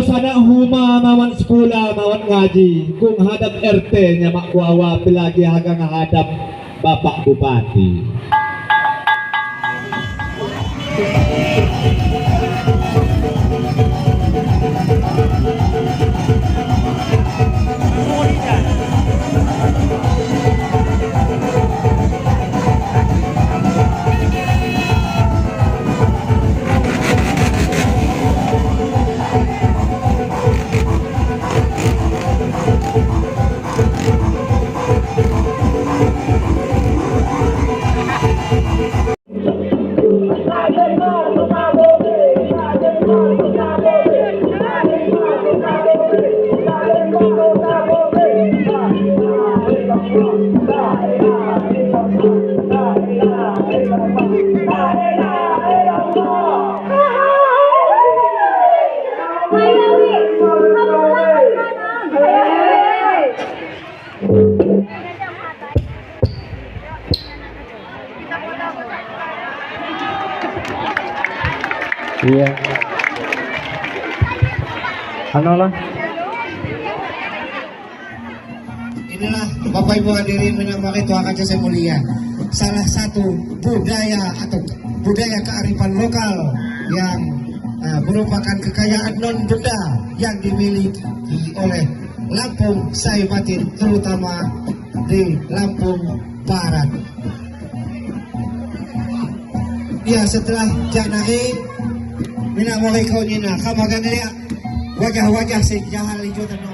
sana huma mawan sekolah mawan ngaji kung hadap RT nya mak kuawa pilagi hagang hadap Bapak Bupati. Iya. Ano lah? Inilah Bapak Ibu hadirin menamai Tuhan kaca saya mulia. Salah satu budaya atau budaya kearifan lokal yang merupakan kekayaan non benda yang dimiliki oleh Lampung Saibatin, terutama di Lampung Barat. Ya, setelah janai minamai kau nina kamagan dia wajah-wajah sejahal itu tenang.